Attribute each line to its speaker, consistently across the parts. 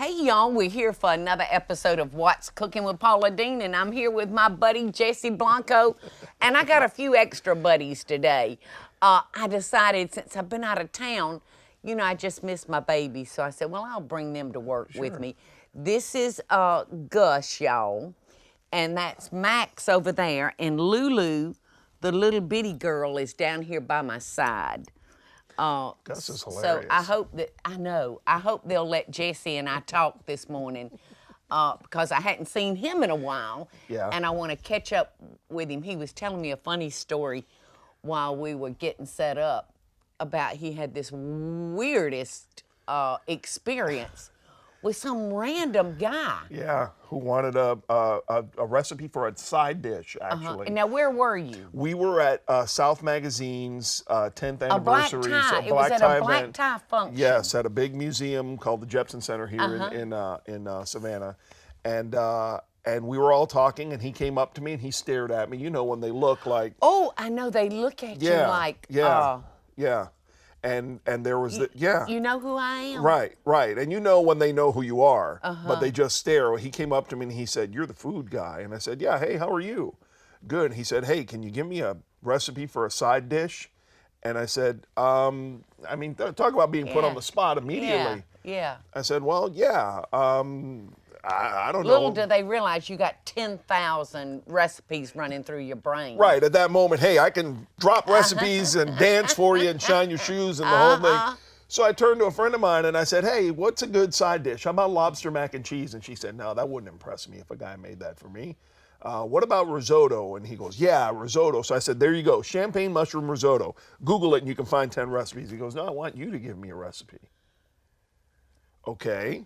Speaker 1: Hey y'all, we're here for another episode of What's Cooking with Paula Deen, and I'm here with my buddy Jesse Blanco, and I got a few extra buddies today. I decided since I've been out of town, you know, I just missed my baby, so I said, well, I'll bring them to work with me. This is Gus, y'all, and that's Max over there, and Lulu, the little bitty girl, is down here by my side.
Speaker 2: Gus is hilarious.
Speaker 1: So I hope they'll let Jesse and I talk this morning because I hadn't seen him in a while.
Speaker 2: Yeah.
Speaker 1: And I want to catch up with him. He was telling me a funny story while we were getting set up about he had this weirdest experience with some random guy.
Speaker 2: Yeah, who wanted a recipe for a side dish, actually.
Speaker 1: And now, where were you?
Speaker 2: We were at South Magazine's 10th anniversary.
Speaker 1: A black tie. It was at a black tie function.
Speaker 2: Yes, at a big museum called the Jepson Center here in Savannah. And we were all talking, and he came up to me, and he stared at me. You know when they look like...
Speaker 1: Oh, I know. They look at you like...
Speaker 2: Yeah. And there was
Speaker 1: You know who I am?
Speaker 2: Right. And you know when they know who you are, but they just stare. He came up to me and he said, "You're the food guy." And I said, "Yeah, hey, how are you?" "Good." He said, "Hey, can you give me a recipe for a side dish?" And I said, I mean, talk about being put on the spot immediately.
Speaker 1: Yeah.
Speaker 2: I said, "Well, yeah, I don't know."
Speaker 1: Little do they realize you got 10,000 recipes running through your brain.
Speaker 2: Right, at that moment, hey, I can drop recipes and dance for you and shine your shoes and the whole thing. So I turned to a friend of mine and I said, "Hey, what's a good side dish? How about lobster mac and cheese?" And she said, "No, that wouldn't impress me if a guy made that for me. What about risotto?" And he goes, "Yeah, risotto." So I said, "There you go, champagne mushroom risotto. Google it and you can find 10 recipes." He goes, "No, I want you to give me a recipe." Okay.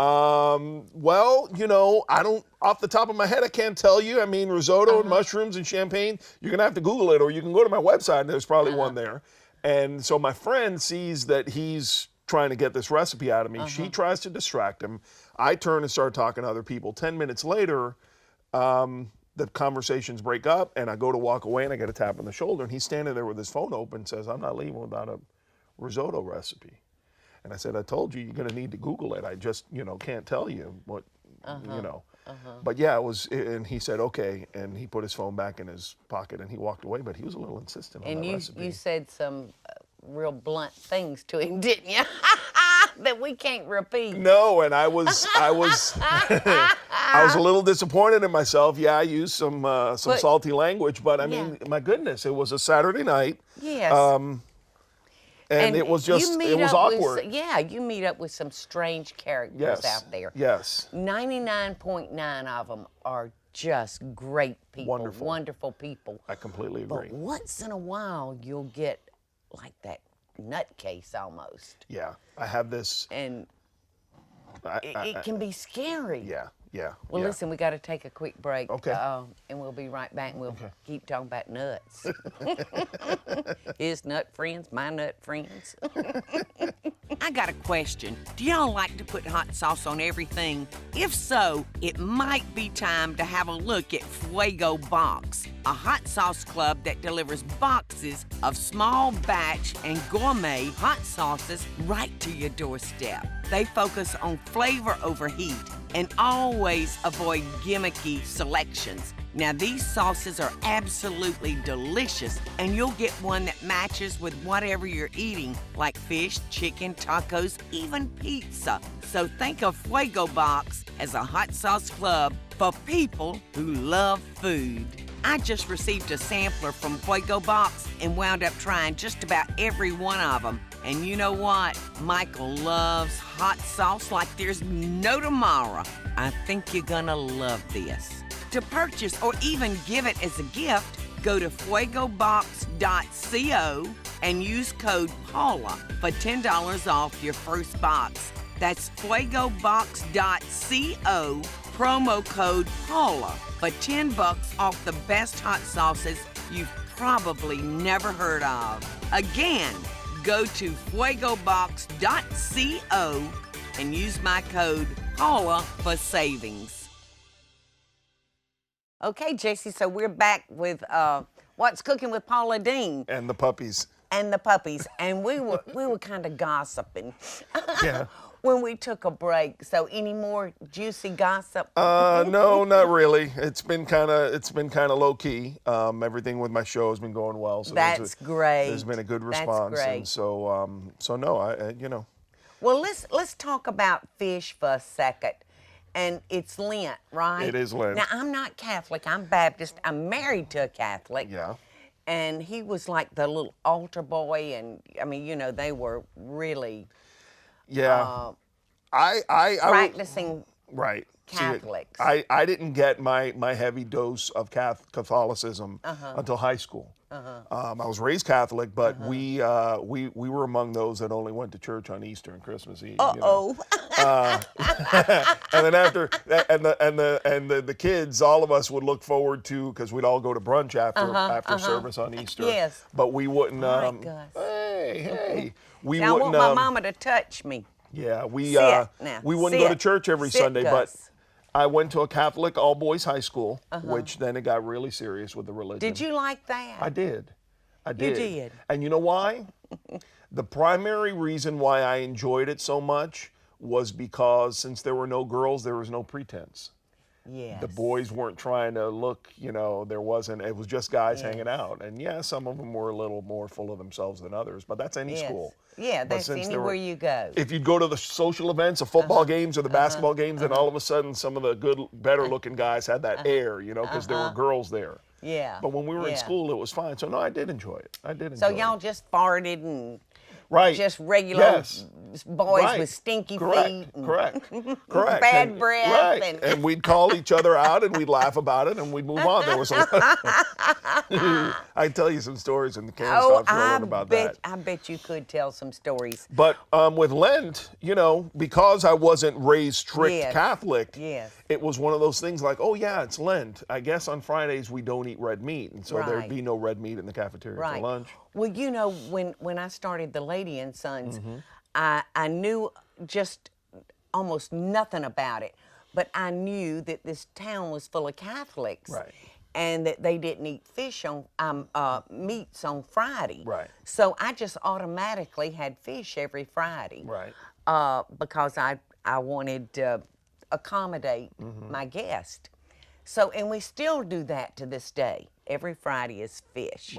Speaker 2: Well, you know, I don't, off the top of my head, I can't tell you. I mean, risotto and mushrooms and champagne, you're going to have to Google it, or you can go to my website and there's probably one there. And so my friend sees that he's trying to get this recipe out of me. She tries to distract him. I turn and start talking to other people. 10 minutes later, the conversations break up and I go to walk away and I get a tap on the shoulder and he's standing there with his phone open and says, "I'm not leaving without a risotto recipe." And I said, "I told you, you're going to need to Google it. I just, you know, can't tell you what, you know." But yeah, it was, and he said, "Okay." And he put his phone back in his pocket and he walked away, but he was a little insistent on that recipe.
Speaker 1: And you said some real blunt things to him, didn't you? That we can't repeat.
Speaker 2: No, and I was I was a little disappointed in myself. Yeah, I used some salty language, but I mean, my goodness, it was a Saturday night.
Speaker 1: Yes.
Speaker 2: And it was just, it was awkward.
Speaker 1: You meet up with some strange characters out there.
Speaker 2: Yes.
Speaker 1: 99.9 of them are just great people. Wonderful people.
Speaker 2: I completely agree.
Speaker 1: But once in a while, you'll get like that nutcase almost.
Speaker 2: Yeah, I have this.
Speaker 1: And it can be scary.
Speaker 2: Yeah.
Speaker 1: Well, listen, we got to take a quick break.
Speaker 2: Okay.
Speaker 1: And we'll be right back and we'll keep talking about nuts. His nut friends, my nut friends. I got a question. Do y'all like to put hot sauce on everything? If so, it might be time to have a look at Fuego Box, a hot sauce club that delivers boxes of small batch and gourmet hot sauces right to your doorstep. They focus on flavor over heat and always avoid gimmicky selections. Now, these sauces are absolutely delicious, and you'll get one that matches with whatever you're eating, like fish, chicken, tacos, even pizza. So think of Fuego Box as a hot sauce club for people who love food. I just received a sampler from Fuego Box and wound up trying just about every one of them. And you know what? Michael loves hot sauce like there's no tomorrow. I think you're gonna love this. To purchase or even give it as a gift, go to fuegobox.co and use code Paula for $10 off your first box. That's fuegobox.co, promo code Paula for $10 off the best hot sauces you've probably never heard of. Again, go to fuegobox.co and use my code Paula for savings. Okay, Jesse, so we're back with What's Cooking with Paula Deen.
Speaker 2: And the puppies.
Speaker 1: And the puppies. And we were kind of gossiping.
Speaker 2: Yeah. When
Speaker 1: we took a break. So any more juicy gossip?
Speaker 2: No, not really. It's been kind of low key. Everything with my show has been going well. So
Speaker 1: That's great.
Speaker 2: There's been a good response.
Speaker 1: That's great.
Speaker 2: And so no, I
Speaker 1: Well, let's talk about fish for a second. And it's Lent, right?
Speaker 2: It is Lent.
Speaker 1: Now, I'm not Catholic. I'm Baptist. I'm married to a Catholic.
Speaker 2: Yeah.
Speaker 1: And he was like the little altar boy, and I mean, they were really practicing
Speaker 2: right.
Speaker 1: Catholics.
Speaker 2: See, I didn't get my heavy dose of Catholicism until high school. I was raised Catholic, but we were among those that only went to church on Easter and Christmas Eve. And then after the kids, all of us would look forward to, because we'd all go to brunch after service on Easter.
Speaker 1: Yes.
Speaker 2: But we wouldn't.
Speaker 1: Oh my gosh.
Speaker 2: Hey, we
Speaker 1: See,
Speaker 2: wouldn't.
Speaker 1: I want my mama to touch me.
Speaker 2: Yeah, we wouldn't
Speaker 1: Sit.
Speaker 2: go to church every
Speaker 1: Sit,
Speaker 2: Sunday,
Speaker 1: Gus.
Speaker 2: but I went to a Catholic all-boys high school, which then it got really serious with the religion.
Speaker 1: Did you like that?
Speaker 2: I did.
Speaker 1: You did.
Speaker 2: And you know why? The primary reason why I enjoyed it so much was because since there were no girls, there was no pretense.
Speaker 1: Yes.
Speaker 2: The boys weren't trying to look, it was just guys hanging out. And yeah, some of them were a little more full of themselves than others, but that's any school.
Speaker 1: Yeah, that's anywhere you go.
Speaker 2: If you'd go to the social events, the football games or the basketball games, then all of a sudden some of the better looking guys had that air, because there were girls there.
Speaker 1: Yeah.
Speaker 2: But when we were in school, it was fine. So no, I did enjoy it.
Speaker 1: So y'all just farted and
Speaker 2: right.
Speaker 1: just regular boys with stinky feet.
Speaker 2: Correct.
Speaker 1: Bad breath.
Speaker 2: Right. And we'd call each other out and we'd laugh about it and we'd move on. There was a lot. I'd tell you some stories in the can stops rolling about that.
Speaker 1: I bet you could tell some stories.
Speaker 2: But with Lent, because I wasn't raised strict Catholic, it was one of those things like, oh yeah, it's Lent. I guess on Fridays we don't eat red meat. And so there'd be no red meat in the cafeteria for lunch.
Speaker 1: Well, when I started the Lady and Sons, I knew just almost nothing about it, but I knew that this town was full of Catholics, and that they didn't eat fish on meats on Friday. So I just automatically had fish every Friday, because I wanted to accommodate my guest. So, and we still do that to this day. Every Friday is fish.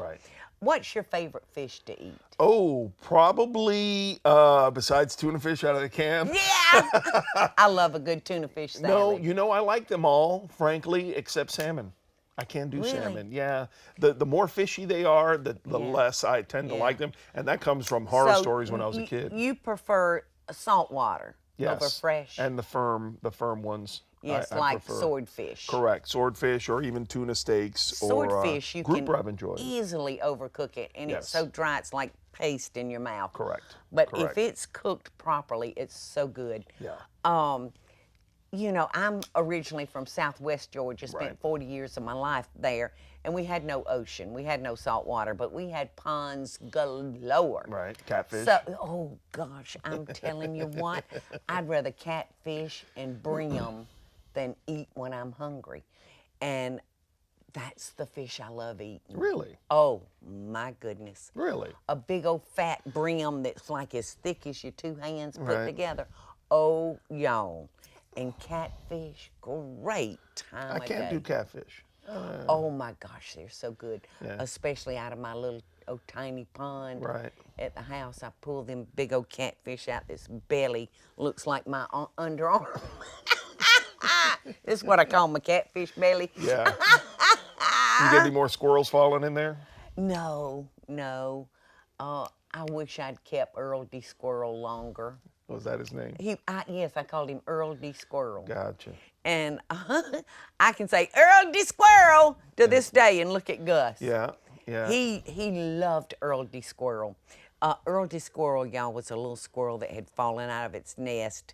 Speaker 1: What's your favorite fish to eat?
Speaker 2: Oh, probably besides tuna fish out of the can.
Speaker 1: Yeah, I love a good tuna fish salad.
Speaker 2: No, I like them all, frankly, except salmon. I can't do salmon. Yeah, the more fishy they are, the less I tend to like them, and that comes from horror stories when I was a kid.
Speaker 1: You prefer saltwater over fresh?
Speaker 2: And the firm ones.
Speaker 1: Yes,
Speaker 2: I
Speaker 1: like
Speaker 2: prefer.
Speaker 1: Swordfish.
Speaker 2: Correct, swordfish or even tuna steaks.
Speaker 1: Swordfish, you can
Speaker 2: I've enjoyed
Speaker 1: easily overcook it, and it's so dry it's like paste in your mouth.
Speaker 2: Correct.
Speaker 1: But if it's cooked properly, it's so good.
Speaker 2: Yeah.
Speaker 1: I'm originally from Southwest Georgia, spent 40 years of my life there, and we had no ocean, we had no salt water, but we had ponds galore.
Speaker 2: Right, catfish.
Speaker 1: So, oh gosh, I'm telling you what, I'd rather catfish and brim than eat when I'm hungry. And that's the fish I love eating.
Speaker 2: Really?
Speaker 1: Oh, my goodness.
Speaker 2: Really?
Speaker 1: A big old fat brim that's like as thick as your two hands put together. Oh, y'all. And catfish, great time of day.
Speaker 2: I can't do catfish.
Speaker 1: Oh my gosh, they're so good. Especially out of my little tiny pond at the house. I pull them big old catfish out. This belly looks like my underarm. This is what I call my catfish belly.
Speaker 2: Yeah. You get any more squirrels falling in there?
Speaker 1: No. I wish I'd kept Earl D. Squirrel longer.
Speaker 2: Was that his name?
Speaker 1: Yes, I called him Earl D. Squirrel.
Speaker 2: Gotcha.
Speaker 1: And I can say Earl D. Squirrel to this day and look at Gus.
Speaker 2: Yeah.
Speaker 1: He loved Earl D. Squirrel. Earl D. Squirrel, y'all, was a little squirrel that had fallen out of its nest.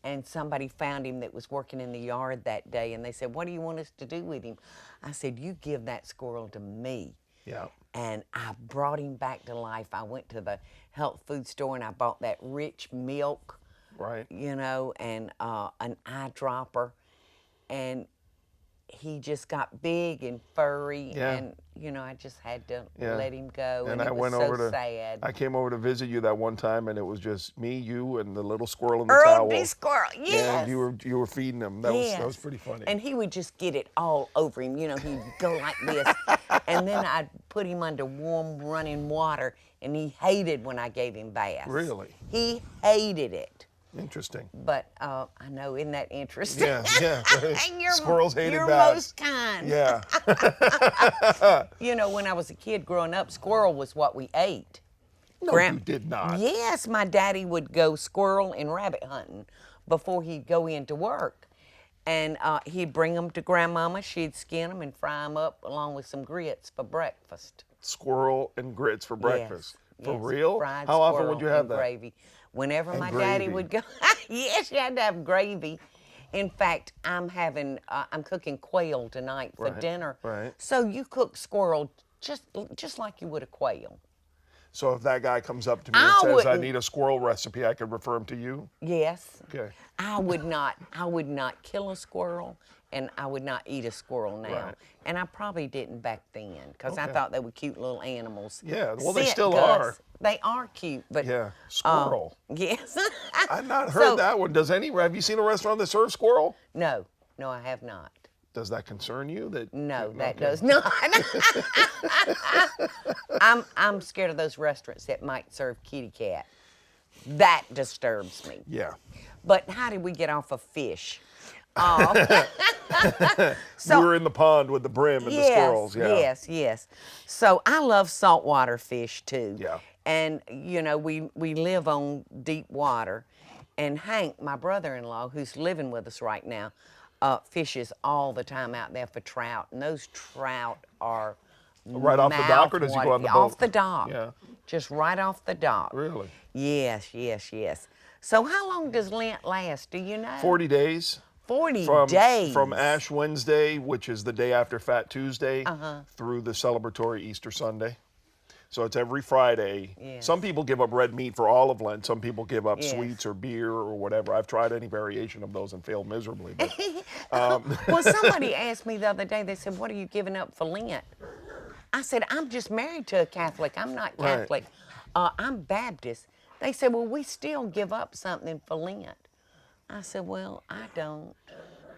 Speaker 1: And somebody found him that was working in the yard that day, and they said, "What do you want us to do with him?" I said, "You give that squirrel to me."
Speaker 2: Yeah.
Speaker 1: And I brought him back to life. I went to the health food store and I bought that rich milk,
Speaker 2: and
Speaker 1: an eyedropper. And he just got big and furry,
Speaker 2: Yeah.
Speaker 1: and you know, I just had to
Speaker 2: Yeah.
Speaker 1: let him go,
Speaker 2: And
Speaker 1: and
Speaker 2: I
Speaker 1: it was
Speaker 2: went
Speaker 1: so
Speaker 2: over to,
Speaker 1: sad.
Speaker 2: I came over to visit you that one time, and it was just me, you, and the little squirrel in the
Speaker 1: Earl
Speaker 2: towel.
Speaker 1: D. Squirrel, yes.
Speaker 2: And you were feeding him. That was pretty funny.
Speaker 1: And he would just get it all over him. You know, he'd go like this, and then I'd put him under warm running water, and he hated when I gave him baths.
Speaker 2: Really?
Speaker 1: He hated it.
Speaker 2: Interesting.
Speaker 1: But I know, isn't that interesting?
Speaker 2: Yeah, yeah.
Speaker 1: And you're,
Speaker 2: Squirrels hated
Speaker 1: you're
Speaker 2: baths.
Speaker 1: most kind.
Speaker 2: Yeah.
Speaker 1: You know, when I was a kid growing up, squirrel was what we ate.
Speaker 2: No, you did not.
Speaker 1: Yes, my daddy would go squirrel and rabbit hunting before he'd go into work. And he'd bring them to Grandmama. She'd skin them and fry them up along with some grits for breakfast.
Speaker 2: Squirrel and grits for breakfast.
Speaker 1: Yes,
Speaker 2: For
Speaker 1: yes,
Speaker 2: real?
Speaker 1: fried
Speaker 2: How often would
Speaker 1: squirrel
Speaker 2: you have
Speaker 1: and
Speaker 2: that?
Speaker 1: Gravy. Whenever
Speaker 2: And
Speaker 1: my daddy
Speaker 2: gravy.
Speaker 1: would go, yes, you had to have gravy. In fact, I'm cooking quail tonight for dinner.
Speaker 2: Right.
Speaker 1: So you cook squirrel just like you would a quail.
Speaker 2: So if that guy comes up to me and says, I need a squirrel recipe, I could refer him to you?
Speaker 1: Yes.
Speaker 2: Okay.
Speaker 1: I would not kill a squirrel, and I would not eat a squirrel now.
Speaker 2: Right.
Speaker 1: And I probably didn't back then, because I thought they were cute little animals.
Speaker 2: Yeah, well, they
Speaker 1: Scent,
Speaker 2: still
Speaker 1: Gus,
Speaker 2: are.
Speaker 1: They are cute, but
Speaker 2: Yeah, squirrel.
Speaker 1: yes.
Speaker 2: I've not heard that one. Have you seen a restaurant that serves squirrel?
Speaker 1: No, I have not.
Speaker 2: Does that concern you?
Speaker 1: No, that
Speaker 2: okay.
Speaker 1: does not. I'm scared of those restaurants that might serve kitty cat. That disturbs me.
Speaker 2: Yeah.
Speaker 1: But how did we get off of fish?
Speaker 2: We were in the pond with the brim and the squirrels. Yeah.
Speaker 1: Yes. So I love saltwater fish too.
Speaker 2: Yeah.
Speaker 1: And you know, we live on deep water, and Hank, my brother-in-law, who's living with us right now, fishes all the time out there for trout, and those trout are
Speaker 2: Right off the dock, or does he go on the boat?
Speaker 1: Off the dock.
Speaker 2: Yeah.
Speaker 1: Just right off the dock.
Speaker 2: Really?
Speaker 1: Yes. So how long does Lent last? Do you know?
Speaker 2: 40 days.
Speaker 1: 40
Speaker 2: From,
Speaker 1: days.
Speaker 2: From Ash Wednesday, which is the day after Fat Tuesday, through the celebratory Easter Sunday. So it's every Friday.
Speaker 1: Yes.
Speaker 2: Some people give up red meat for all of Lent. Some people give up
Speaker 1: Yes.
Speaker 2: sweets or beer or whatever. I've tried any variation of those and failed miserably. But,
Speaker 1: Well, somebody asked me the other day, they said, what are you giving up for Lent? I said, I'm just married to a Catholic. I'm not Catholic. I'm Baptist. They said, well, we still give up something for Lent. I said, well, I don't.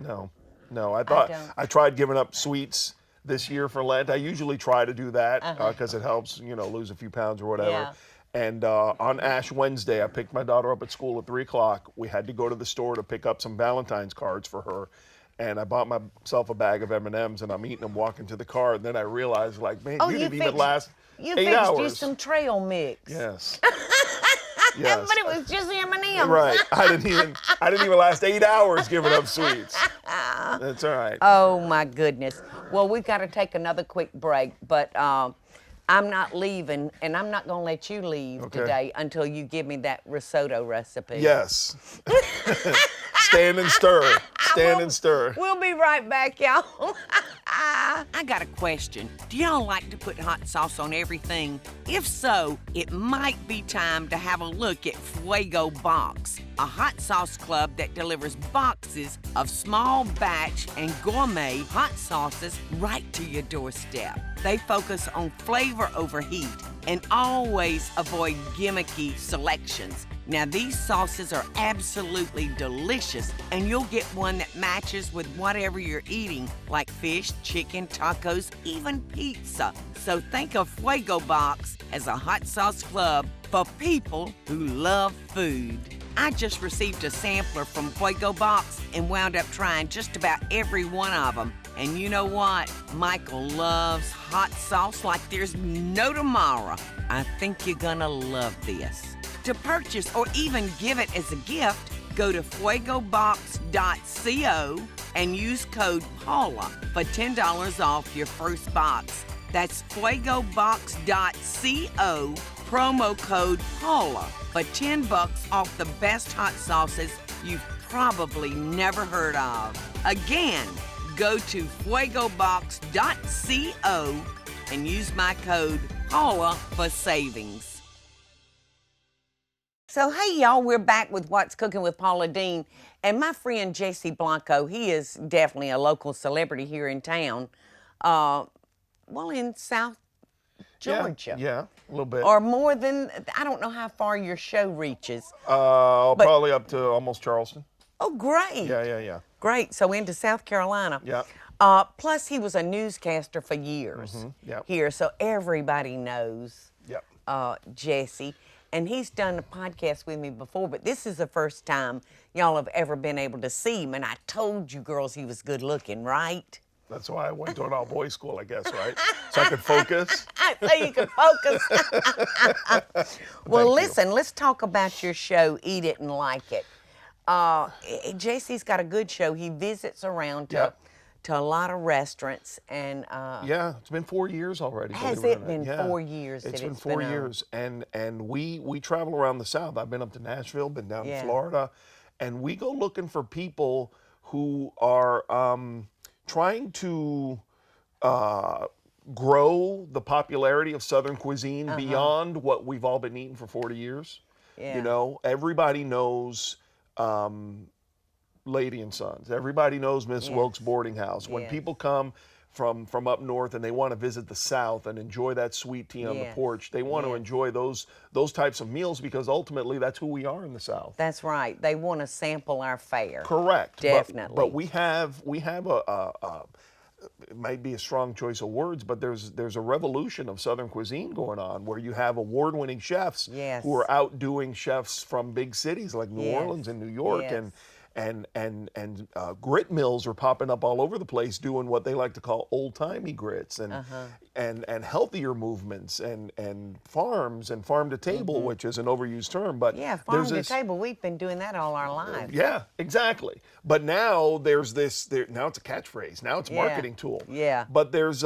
Speaker 2: No. I tried giving up sweets this year for Lent. I usually try to do that because it helps, lose a few pounds or whatever.
Speaker 1: Yeah.
Speaker 2: And on Ash Wednesday, I picked my daughter up at school at 3 o'clock. We had to go to the store to pick up some Valentine's cards for her. And I bought myself a bag of M&Ms, and I'm eating them walking to the car. And then I realized, like, man, you didn't even last 8 hours.
Speaker 1: You fixed you some trail mix.
Speaker 2: Yes.
Speaker 1: Yes. But it was just M&Ms.
Speaker 2: Right. I didn't even last 8 hours giving up sweets. That's all right.
Speaker 1: Oh my goodness. Well, we've got to take another quick break, but I'm not leaving, and I'm not going to let you leave today until you give me that risotto recipe.
Speaker 2: Yes. Stand and stir. Stand and stir.
Speaker 1: We'll be right back, y'all. I got a question. Do y'all like to put hot sauce on everything? If so, it might be time to have a look at Fuego Box, a hot sauce club that delivers boxes of small batch and gourmet hot sauces right to your doorstep. They focus on flavor over heat and always avoid gimmicky selections. Now, these sauces are absolutely delicious, and you'll get one that matches with whatever you're eating, like fish, chicken, tacos, even pizza. So think of Fuego Box as a hot sauce club for people who love food. I just received a sampler from Fuego Box and wound up trying just about every one of them. And you know what? Michael loves hot sauce like there's no tomorrow. I think you're gonna love this. To purchase or even give it as a gift, go to fuegobox.co and use code Paula for $10 off your first box. That's fuegobox.co, promo code Paula for $10 off the best hot sauces you've probably never heard of. Again, go to fuegobox.co and use my code Paula for savings. So, hey, y'all, we're back with What's Cooking with Paula Deen. And my friend Jesse Blanco, he is definitely a local celebrity here in town. Well, in South Georgia.
Speaker 2: Yeah, a little bit.
Speaker 1: Or more than, I don't know how far your show reaches.
Speaker 2: Probably up to almost Charleston.
Speaker 1: Oh, great.
Speaker 2: Yeah.
Speaker 1: Great. So into South Carolina.
Speaker 2: Yeah.
Speaker 1: Plus, he was a newscaster for years here. So everybody knows
Speaker 2: Yep.
Speaker 1: Jesse. And he's done a podcast with me before, but this is the first time y'all have ever been able to see him. And I told you girls he was good looking, right?
Speaker 2: That's why I went to an all-boys school, I guess, right? So I could focus.
Speaker 1: So you can focus. Well, listen, let's talk about your show, Eat It and Like It. JC's got a good show. He visits around to a lot of restaurants. And
Speaker 2: yeah, it's been 4 years already.
Speaker 1: Has it been 4 years?
Speaker 2: It's been 4 years. And we travel around the South. I've been up to Nashville, been down to Florida. And we go looking for people who are trying to grow the popularity of Southern cuisine beyond what we've all been eating for 40 years.
Speaker 1: Yeah.
Speaker 2: You know, everybody knows Lady and Sons. Everybody knows Miss Wilkes Boarding House. When people come from up north and they want to visit the South and enjoy that sweet tea on the porch, they want to enjoy those types of meals because ultimately that's who we are in the South.
Speaker 1: That's right. They want to sample our fare.
Speaker 2: Correct.
Speaker 1: Definitely.
Speaker 2: But we have a it might be a strong choice of words, but there's a revolution of Southern cuisine going on where you have award-winning chefs who are outdoing chefs from big cities like New Orleans and New York, and grit mills are popping up all over the place doing what they like to call old-timey grits and healthier movements and farms and farm to table, which is an overused term, but
Speaker 1: farm to table, we've been doing that all our lives.
Speaker 2: Yeah, exactly. But now there's this. Now it's a catchphrase. Now it's a marketing tool.
Speaker 1: Yeah.
Speaker 2: But there's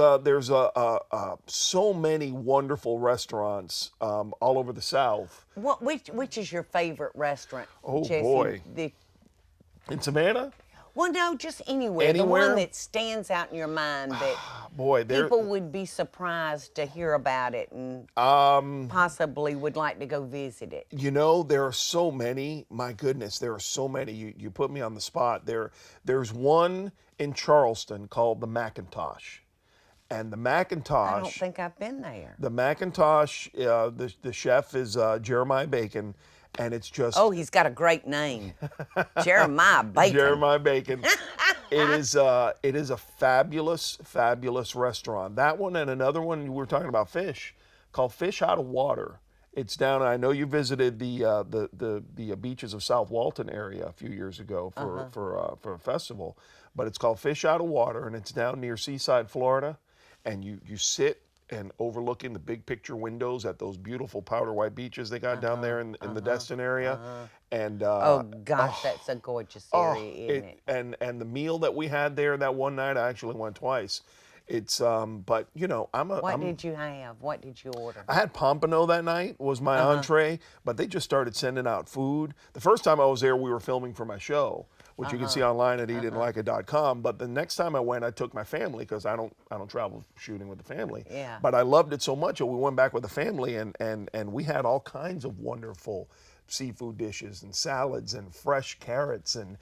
Speaker 2: so many wonderful restaurants all over the South.
Speaker 1: Which is your favorite restaurant?
Speaker 2: Oh,
Speaker 1: Jesse?
Speaker 2: boy. In Savannah?
Speaker 1: Well, no, just anywhere.
Speaker 2: Anywhere?
Speaker 1: The one that stands out in your mind that people would be surprised to hear about it and possibly would like to go visit it.
Speaker 2: You know, there are so many. My goodness, there are so many. You put me on the spot. There's one in Charleston called the Macintosh. And the Macintosh...
Speaker 1: I don't think I've been there.
Speaker 2: The Macintosh, the chef is Jeremiah Bacon. And it's just...
Speaker 1: Oh, he's got a great name. Jeremiah Bacon.
Speaker 2: Jeremiah Bacon. It is a fabulous, fabulous restaurant. That one and another one, we were talking about fish, called Fish Out of Water. It's down, I know you visited the beaches of South Walton area a few years ago for a festival. But it's called Fish Out of Water, and it's down near Seaside, Florida. And you sit and overlooking the big picture windows at those beautiful powder white beaches they got down there in the Destin area. And
Speaker 1: oh gosh, that's a gorgeous area, isn't it?
Speaker 2: And the meal that we had there that one night, I actually went twice. It's but you know,
Speaker 1: What did you have? What did you order?
Speaker 2: I had pompano that night was my entree, but they just started sending out food. The first time I was there, we were filming for my show, which you can see online at eatitlikeit.com. But the next time I went, I took my family because I don't travel shooting with the family.
Speaker 1: Yeah.
Speaker 2: But I loved it so much that we went back with the family and we had all kinds of wonderful seafood dishes and salads and fresh carrots and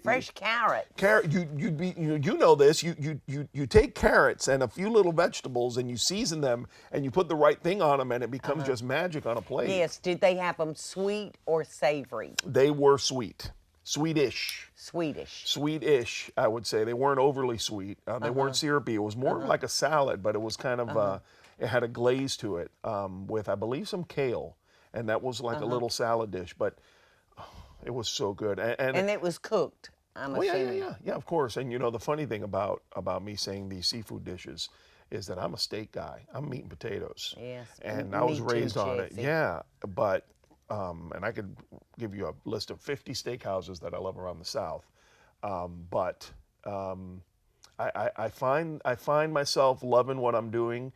Speaker 1: fresh carrots.
Speaker 2: Carrot, you know this. You take carrots and a few little vegetables and you season them and you put the right thing on them and it becomes just magic on a plate.
Speaker 1: Yes. Did they have them sweet or savory?
Speaker 2: They were sweet. Sweetish. Sweetish, I would say. They weren't overly sweet. They weren't syrupy. It was more like a salad, but it was kind of, it had a glaze to it with, I believe, some kale. And that was like a little salad dish, but it was so good.
Speaker 1: And it was cooked, I'm assuming.
Speaker 2: Yeah, of course. And you know, the funny thing about me saying these seafood dishes is that I'm a steak guy. I'm meat and potatoes.
Speaker 1: Yes.
Speaker 2: And I was raised on it. Yeah, but... and I could give you a list of 50 steakhouses that I love around the South. I find myself loving what I'm doing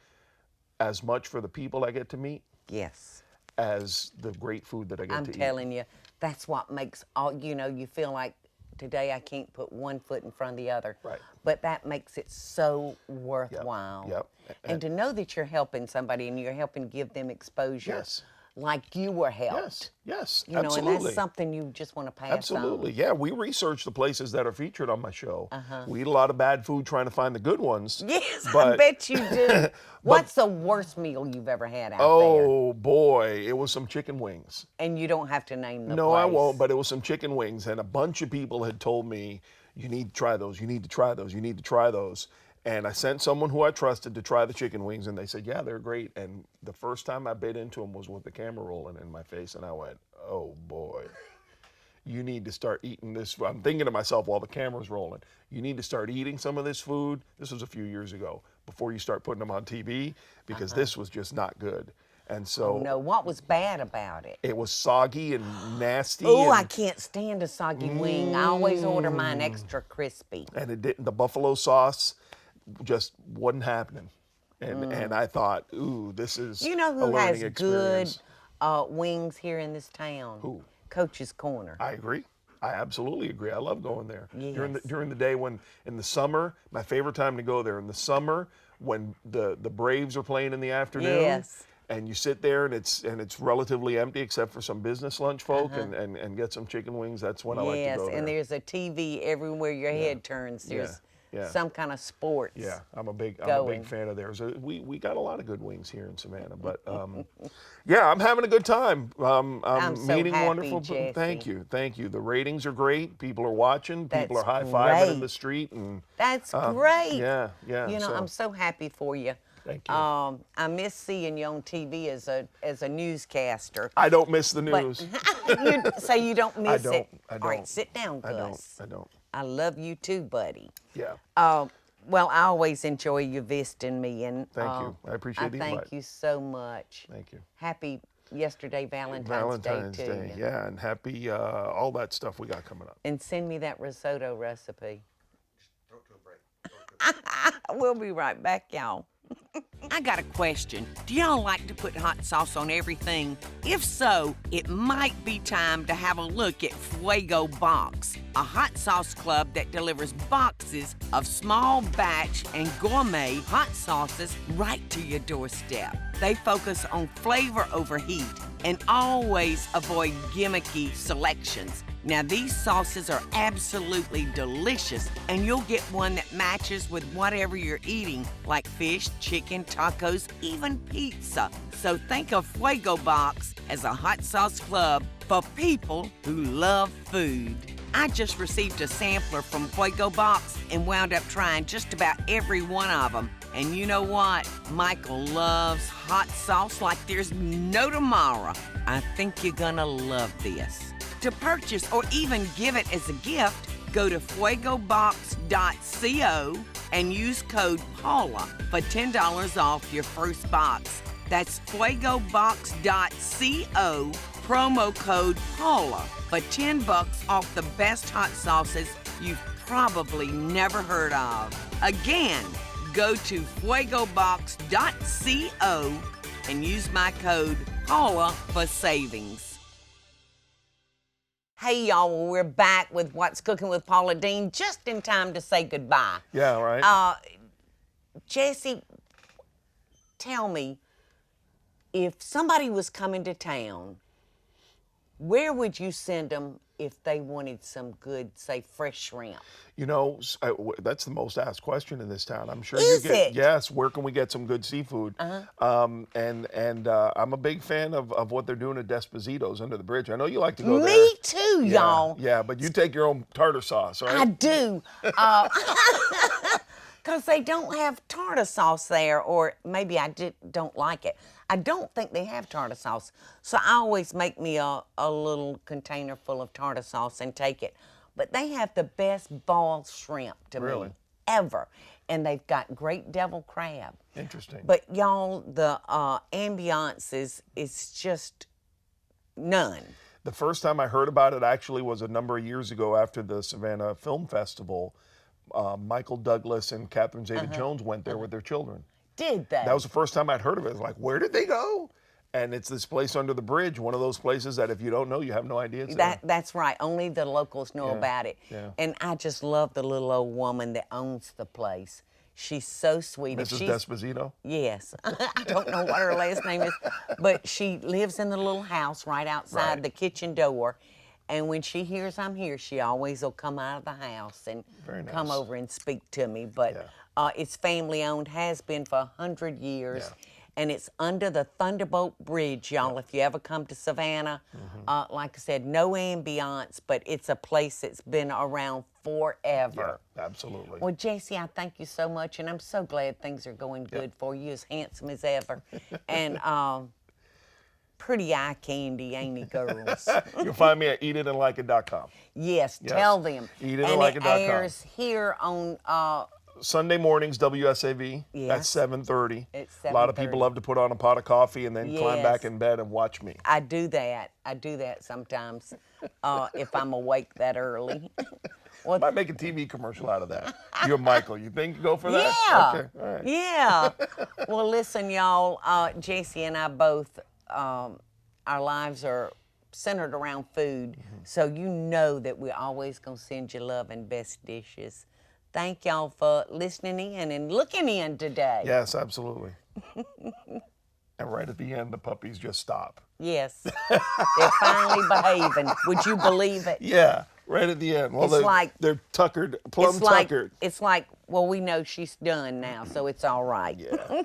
Speaker 2: as much for the people I get to meet.
Speaker 1: Yes. As
Speaker 2: the great food that I get to eat.
Speaker 1: I'm telling you, that's what makes all, you feel like today I can't put one foot in front of the other.
Speaker 2: Right.
Speaker 1: But that makes it so worthwhile.
Speaker 2: Yep.
Speaker 1: And to know that you're helping somebody and you're helping give them exposure.
Speaker 2: Yes.
Speaker 1: like you were helped.
Speaker 2: Yes, yes,
Speaker 1: You know,
Speaker 2: absolutely.
Speaker 1: and that's something you just want to pass
Speaker 2: Absolutely,
Speaker 1: on.
Speaker 2: yeah. We research the places that are featured on my show. We eat a lot of bad food trying to find the good ones.
Speaker 1: Yes, I
Speaker 2: but,
Speaker 1: bet you do. What's the worst meal you've ever had out there?
Speaker 2: Oh boy, it was some chicken wings.
Speaker 1: And you don't have to name the
Speaker 2: No,
Speaker 1: place.
Speaker 2: I won't, but it was some chicken wings, and a bunch of people had told me, you need to try those, you need to try those, you need to try those. And I sent someone who I trusted to try the chicken wings, and they said, yeah, they're great. And the first time I bit into them was with the camera rolling in my face, and I went, oh boy, you need to start eating this. I'm thinking to myself while the camera's rolling, you need to start eating some of this food. This was a few years ago, before you start putting them on TV, because this was just not good. And so,
Speaker 1: Oh, no, what was bad about it?
Speaker 2: it was soggy and nasty.
Speaker 1: Oh,
Speaker 2: and,
Speaker 1: I can't stand a soggy wing. I always order mine extra crispy.
Speaker 2: and it didn't. The buffalo sauce just wasn't happening. And I thought, ooh, this is
Speaker 1: You know
Speaker 2: a
Speaker 1: who
Speaker 2: learning
Speaker 1: has
Speaker 2: experience.
Speaker 1: good wings here in this town?
Speaker 2: Who?
Speaker 1: Coach's Corner.
Speaker 2: I agree. I absolutely agree. I love going there. During
Speaker 1: Yes.
Speaker 2: the day when, in the summer, my favorite time to go there, in the summer when the Braves are playing in the afternoon.
Speaker 1: Yes.
Speaker 2: And you sit there and it's relatively empty except for some business lunch folk and get some chicken wings. That's when I like to
Speaker 1: Yes,
Speaker 2: go there.
Speaker 1: and there's a TV everywhere your head turns. There's
Speaker 2: yeah.
Speaker 1: some kind of sports.
Speaker 2: Yeah, I'm a big
Speaker 1: going.
Speaker 2: fan of theirs. We got a lot of good wings here in Savannah, but yeah, I'm having a good time. I'm
Speaker 1: so
Speaker 2: meeting
Speaker 1: happy,
Speaker 2: wonderful people. Thank
Speaker 1: Jesse.
Speaker 2: you, thank you. The ratings are great. People are watching. People
Speaker 1: That's
Speaker 2: are high-fiving in
Speaker 1: great.
Speaker 2: the street, and
Speaker 1: That's great.
Speaker 2: yeah.
Speaker 1: You know,
Speaker 2: so,
Speaker 1: I'm so happy for you.
Speaker 2: Thank you.
Speaker 1: I miss seeing you on TV as a newscaster.
Speaker 2: I don't miss the
Speaker 1: But
Speaker 2: news.
Speaker 1: so you don't miss
Speaker 2: don't,
Speaker 1: it.
Speaker 2: I
Speaker 1: All right,
Speaker 2: don't.
Speaker 1: sit down, Gus.
Speaker 2: I don't.
Speaker 1: I love you too, buddy.
Speaker 2: Yeah.
Speaker 1: Well, I always enjoy you visiting me, and
Speaker 2: Thank you. I appreciate the invite.
Speaker 1: Thank you so much.
Speaker 2: Thank you.
Speaker 1: Happy Valentine's
Speaker 2: Valentine's
Speaker 1: Day to you.
Speaker 2: yeah, and happy all that stuff we got coming up.
Speaker 1: And send me that risotto recipe.
Speaker 3: Throw it to a break.
Speaker 1: We'll be right back, y'all. I got a question. Do y'all like to put hot sauce on everything? If so, it might be time to have a look at Fuego Box, a hot sauce club that delivers boxes of small batch and gourmet hot sauces right to your doorstep. They focus on flavor over heat and always avoid gimmicky selections. Now, these sauces are absolutely delicious, and you'll get one that matches with whatever you're eating, like fish, chicken, tacos, even pizza. So think of Fuego Box as a hot sauce club for people who love food. I just received a sampler from Fuego Box and wound up trying just about every one of them. And you know what? Michael loves hot sauce like there's no tomorrow. I think you're gonna love this. To purchase or even give it as a gift, go to fuegobox.co and use code PAULA for $10 off your first box. That's fuegobox.co, promo code PAULA for $10 off the best hot sauces you've probably never heard of. Again, go to fuegobox.co and use my code PAULA for savings. Hey, y'all, well, we're back with What's Cooking with Paula Deen, just in time to say goodbye.
Speaker 2: Yeah, right.
Speaker 1: Jesse, tell me, if somebody was coming to town, where would you send them if they wanted some good, say, fresh shrimp?
Speaker 2: You know, that's the most asked question in this town. I'm sure
Speaker 1: Is
Speaker 2: you get.
Speaker 1: it?
Speaker 2: Yes. Where can we get some good seafood? I'm a big fan of what they're doing at Desposito's under the bridge. I know you like to go there.
Speaker 1: Me too, y'all.
Speaker 2: Yeah, but you take your own tartar sauce, right?
Speaker 1: I do. Because they don't have tartar sauce there, or maybe I don't like it. I don't think they have tartar sauce. So I always make me a little container full of tartar sauce and take it. But they have the best boiled shrimp to
Speaker 2: Really?
Speaker 1: me ever. And they've got great devil crab.
Speaker 2: Interesting.
Speaker 1: But y'all, the ambiance is just none.
Speaker 2: The first time I heard about it actually was a number of years ago after the Savannah Film Festival. Michael Douglas and Catherine Zeta-Jones went there with their children.
Speaker 1: Did they?
Speaker 2: That was the first time I'd heard of it. It's like, where did they go? And it's this place under the bridge, one of those places that if you don't know, you have no idea it's there.
Speaker 1: That's right. Only the locals know about it.
Speaker 2: yeah.
Speaker 1: And I just love the little old woman that owns the place. She's so sweet.
Speaker 2: Mrs. Desposito?
Speaker 1: Yes. I don't know what her last name is, but she lives in the little house right outside
Speaker 2: Right.
Speaker 1: the kitchen door. And when she hears I'm here, she always will come out of the house and
Speaker 2: Very nice.
Speaker 1: come over and speak to me. But it's family owned, has been for 100 years.
Speaker 2: Yeah.
Speaker 1: And it's under the Thunderbolt Bridge, y'all. If you ever come to Savannah, like I said, no ambiance, but it's a place that's been around forever.
Speaker 2: Yeah, absolutely.
Speaker 1: Well, JC, I thank you so much, and I'm so glad things are going good for you, as handsome as ever. And pretty eye candy, ain't he, girls?
Speaker 2: You'll find me at eatitandlikeit.com.
Speaker 1: Yes, tell them.
Speaker 2: Eatitandlikeit.com.
Speaker 1: And it airs here on
Speaker 2: Sunday mornings, WSAV at
Speaker 1: Yes.
Speaker 2: 7:30.
Speaker 1: At
Speaker 2: A lot of
Speaker 1: 7:30.
Speaker 2: people love to put on a pot of coffee and then climb
Speaker 1: Yes.
Speaker 2: back in bed and watch me.
Speaker 1: I do that. I do that sometimes if I'm awake that early. Well,
Speaker 2: Might make a TV commercial out of that. You're Michael. You think you go for that?
Speaker 1: yeah.
Speaker 2: Okay. All right.
Speaker 1: Yeah. Well, listen, y'all. JC and I both, our lives are centered around food. So you know that we're always going to send you love and best dishes. Thank y'all for listening in and looking in today.
Speaker 2: Yes, absolutely. And right at the end, the puppies just stop.
Speaker 1: Yes. They're finally behaving. Would you believe it?
Speaker 2: Yeah, right at the end. Well,
Speaker 1: It's
Speaker 2: they're tuckered, plumb
Speaker 1: It's like,
Speaker 2: tuckered.
Speaker 1: it's like, well, we know she's done now, so it's all right.
Speaker 2: Yeah.